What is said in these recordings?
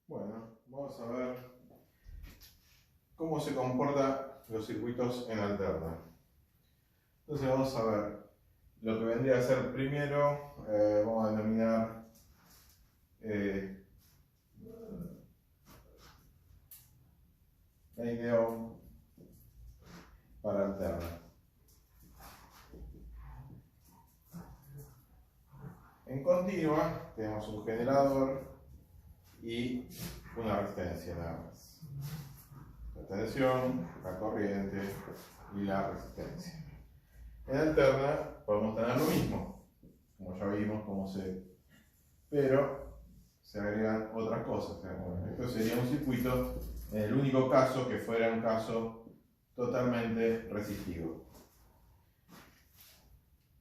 Bueno, vamos a ver cómo se comportan los circuitos en alterna. Entonces vamos a ver lo que vendría a ser primero, vamos a denominar NO para alterna. En continua tenemos un generador y una resistencia nada más. La tensión, la corriente y la resistencia. En alterna podemos tener lo mismo, como ya vimos pero se agregan otras cosas. Bueno, esto sería un circuito en el único caso que fuera un caso totalmente resistivo.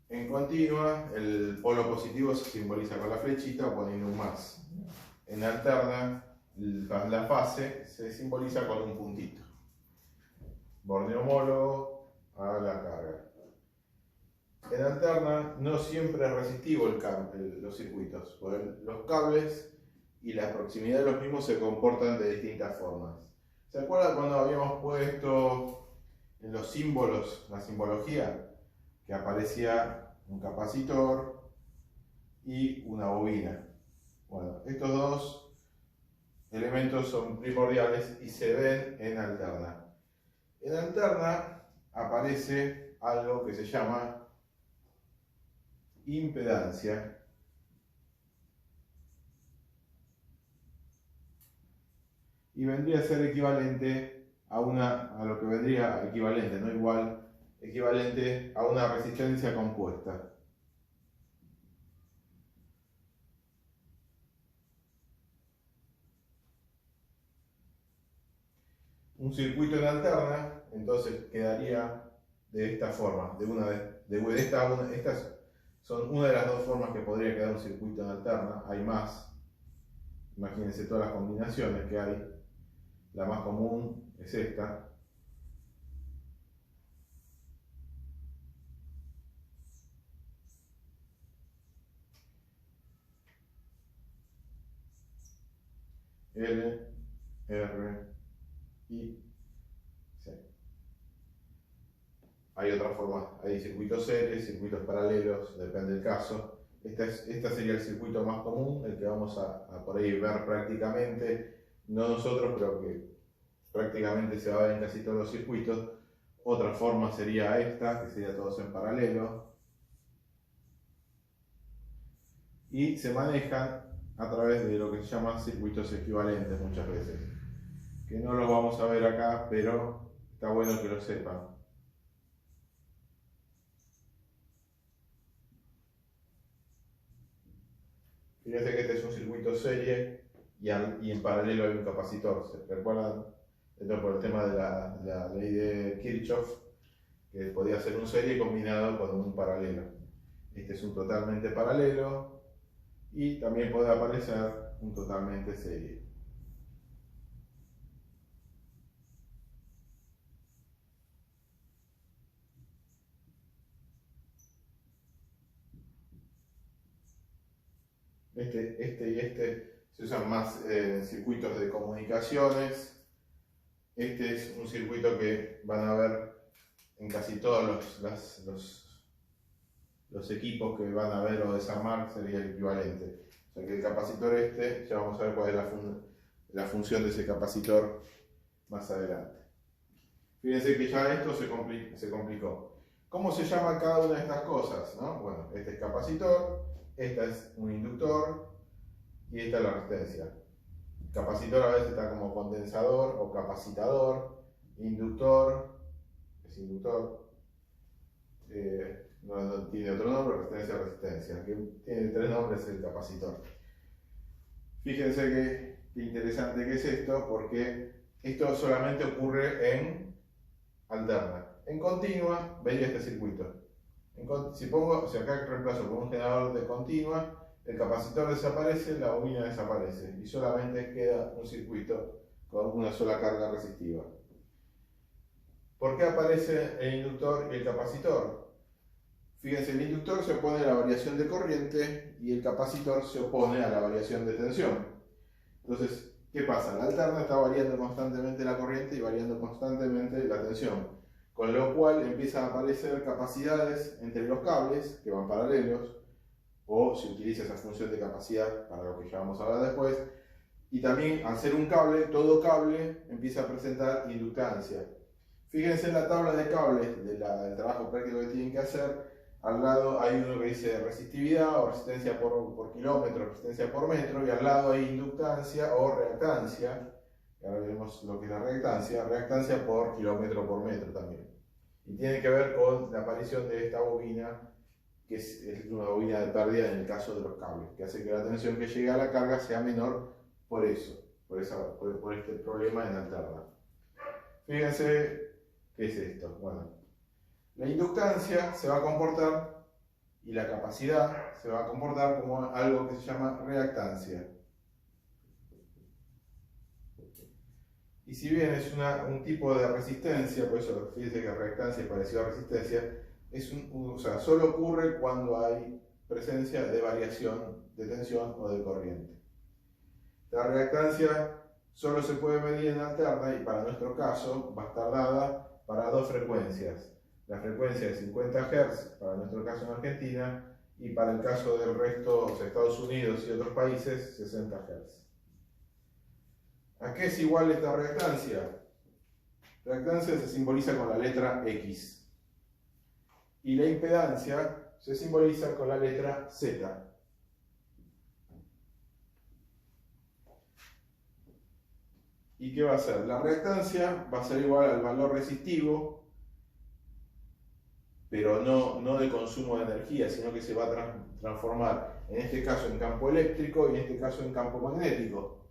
En continua, el polo positivo se simboliza con la flechita o poniendo un más. En alterna, la fase se simboliza con un puntito. Borde homólogo a la carga. En alterna no siempre es resistivo los circuitos, porque los cables y la proximidad de los mismos se comportan de distintas formas. ¿Se acuerdan cuando habíamos puesto en los símbolos, la simbología, que aparecía un capacitor y una bobina? Bueno, estos dos elementos son primordiales y se ven en alterna. En alterna aparece algo que se llama impedancia, y vendría a ser equivalente a lo que vendría equivalente, no igual, equivalente a una resistencia compuesta. Un circuito en alterna entonces quedaría de esta forma, estas son una de las dos formas que podría quedar un circuito en alterna. Hay más, imagínense todas las combinaciones que hay. La más común es esta. L, R, I, C. Hay otras formas, hay circuitos series, circuitos paralelos, depende del caso. Este sería el circuito más común, el que vamos a por ahí ver prácticamente, no nosotros, pero que prácticamente se va a ver en casi todos los circuitos. Otra forma sería esta, que sería todos en paralelo. Y se manejan a través de lo que se llama circuitos equivalentes muchas veces. Que no los vamos a ver acá, pero está bueno que lo sepan. Fíjense que este es un circuito serie y en paralelo hay un capacitor. ¿Se recuerdan? Esto por el tema de la ley de Kirchhoff, que podía ser un serie combinado con un paralelo. Este es un totalmente paralelo y también puede aparecer un totalmente serie. Este y este se usan más en circuitos de comunicaciones. Este es un circuito que van a ver en casi todos los equipos que van a ver o desarmar, sería el equivalente. O sea que el capacitor ya vamos a ver cuál es la función de ese capacitor más adelante. Fíjense que ya esto se complicó. ¿Cómo se llama cada una de estas cosas? ¿No? Bueno, este es capacitor, esta es un inductor y esta es la resistencia. Capacitor a veces está como condensador o capacitador, inductor, es inductor, no tiene otro nombre, resistencia, que tiene tres nombres el capacitor. Fíjense qué interesante que es esto, porque esto solamente ocurre en alterna. En continua vería este circuito. Si acá reemplazo por un generador de continua, el capacitor desaparece, la bobina desaparece y solamente queda un circuito con una sola carga resistiva. ¿Por qué aparece el inductor y el capacitor? Fíjense, el inductor se opone a la variación de corriente y el capacitor se opone a la variación de tensión. Entonces, ¿Qué pasa? La alterna está variando constantemente la corriente y variando constantemente la tensión, con lo cual empiezan a aparecer capacidades entre los cables que van paralelos, o se utiliza esa función de capacidad para lo que ya vamos a hablar después, y también al ser un cable, todo cable empieza a presentar inductancia. Fíjense en la tabla de cables del trabajo práctico que tienen que hacer. Al lado hay uno que dice resistividad o resistencia por kilómetro, resistencia por metro, y al lado hay inductancia o reactancia. Ahora veremos lo que es la reactancia. Reactancia por kilómetro por metro también. Y tiene que ver con la aparición de esta bobina, que es una bobina de pérdida en el caso de los cables, que hace que la tensión que llega a la carga sea menor por eso, por este problema en alterna. Fíjense, ¿qué es esto? Bueno, la inductancia se va a comportar y la capacidad se va a comportar como algo que se llama reactancia. Y si bien es un tipo de resistencia, por eso fíjense que reactancia es parecido a resistencia, o sea, solo ocurre cuando hay presencia de variación de tensión o de corriente. La reactancia solo se puede medir en alterna y para nuestro caso va a estar dada para dos frecuencias. La frecuencia de 50 Hz para nuestro caso en Argentina y para el caso del resto, o sea, Estados Unidos y otros países, 60 Hz. ¿A qué es igual esta reactancia? Reactancia se simboliza con la letra X y la impedancia se simboliza con la letra Z. ¿Y qué va a ser? La reactancia va a ser igual al valor resistivo, pero no de consumo de energía, sino que se va a transformar en este caso en campo eléctrico y en este caso en campo magnético.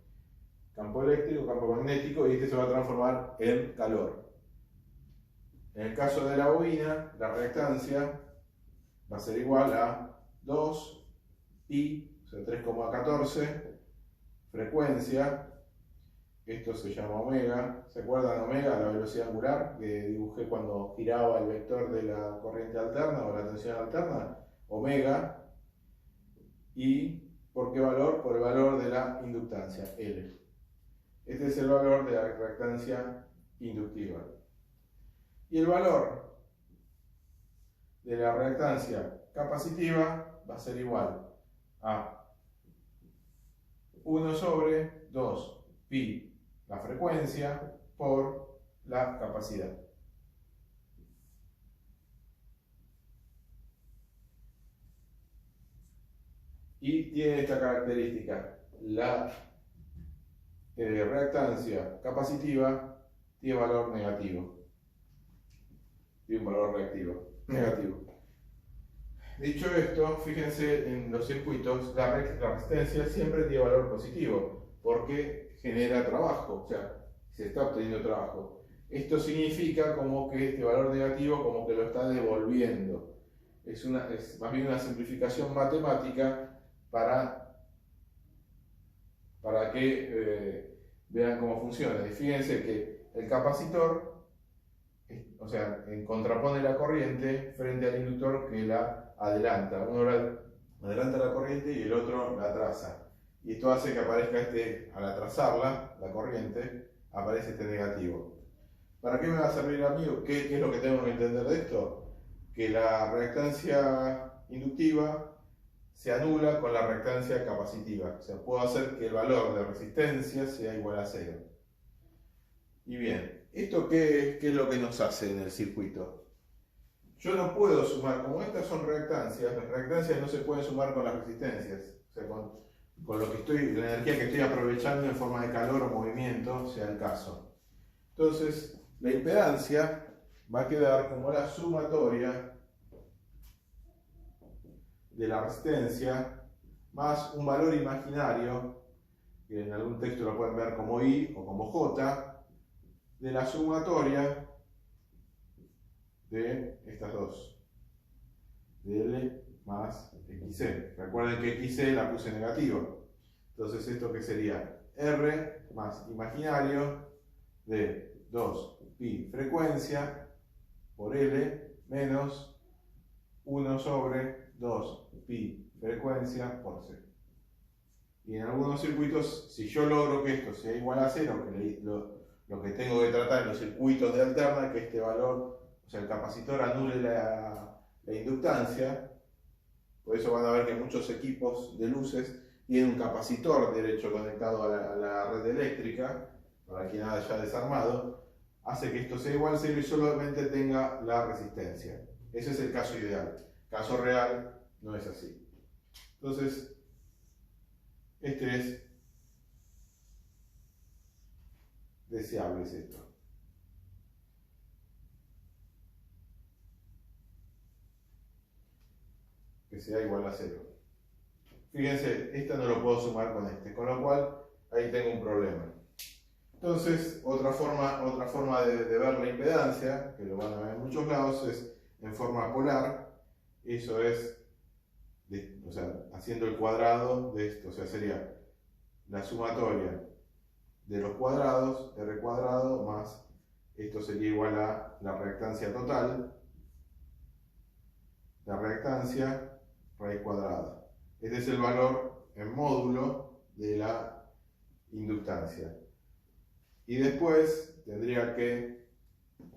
Campo eléctrico, campo magnético, y este se va a transformar en calor. En el caso de la bobina, la reactancia va a ser igual a 2 pi, o sea 3,14, frecuencia. Esto se llama omega. ¿Se acuerdan omega, la velocidad angular que dibujé cuando giraba el vector de la corriente alterna o la tensión alterna? Omega. ¿Y por qué valor? Por el valor de la inductancia, L. Este es el valor de la reactancia inductiva. Y el valor de la reactancia capacitiva va a ser igual a 1 sobre 2 pi, la frecuencia, por la capacidad. Y tiene esta característica: la reactancia capacitiva tiene valor negativo, tiene un valor negativo. Dicho esto, fíjense en los circuitos, la resistencia siempre tiene valor positivo, porque genera trabajo, o sea, se está obteniendo trabajo. Esto significa como que este valor negativo como que lo está devolviendo. Es más bien una simplificación matemática para que vean cómo funciona. Y fíjense que el capacitor, o sea, contrapone la corriente frente al inductor que la adelanta. Uno adelanta la corriente y el otro la atrasa. Y esto hace que aparezca al atrasarla, la corriente, aparece este negativo. ¿Para qué me va a servir a mí? ¿Qué es lo que tengo que entender de esto? Que la reactancia inductiva se anula con la reactancia capacitiva. O sea, puedo hacer que el valor de resistencia sea igual a 0. Y bien, ¿esto qué es lo que nos hace en el circuito? Yo no puedo sumar, como estas son reactancias, las reactancias no se pueden sumar con las resistencias. O sea, con lo que la energía que estoy aprovechando en forma de calor o movimiento, sea el caso. Entonces, la impedancia va a quedar como la sumatoria de la resistencia más un valor imaginario, que en algún texto lo pueden ver como I o como J, de la sumatoria de estas dos, de L más XC. Recuerden que XC la puse negativa. Entonces, ¿esto qué sería? R más imaginario de 2 pi frecuencia por L menos 1 sobre 2 pi frecuencia por C. Y en algunos circuitos, si yo logro que esto sea igual a 0, lo que tengo que tratar en los circuitos de alterna, que este valor, o sea, el capacitor anule la inductancia. Por eso van a ver que muchos equipos de luces tienen un capacitor derecho conectado a la red eléctrica, para quien haya desarmado, hace que esto sea igual a 0 y solamente tenga la resistencia. Ese es el caso ideal. Caso real no es así. Entonces, este es deseable, es esto. Que sea igual a 0. Fíjense, este no lo puedo sumar con este, con lo cual ahí tengo un problema. Entonces, otra forma de ver la impedancia, que lo van a ver en muchos lados, es en forma polar. Eso es, o sea, haciendo el cuadrado de esto, o sea, sería la sumatoria de los cuadrados, r cuadrado, más esto sería igual a la reactancia total, la reactancia raíz cuadrada. Este es el valor en módulo de la inductancia. Y después tendría que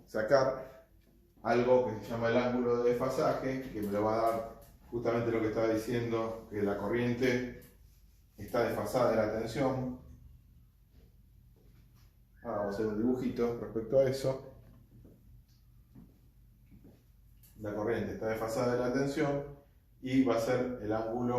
sacar algo que se llama el ángulo de desfasaje, que me lo va a dar justamente lo que estaba diciendo, que la corriente está desfasada de la tensión. Ahora vamos a hacer un dibujito respecto a eso. La corriente está desfasada de la tensión y va a ser el ángulo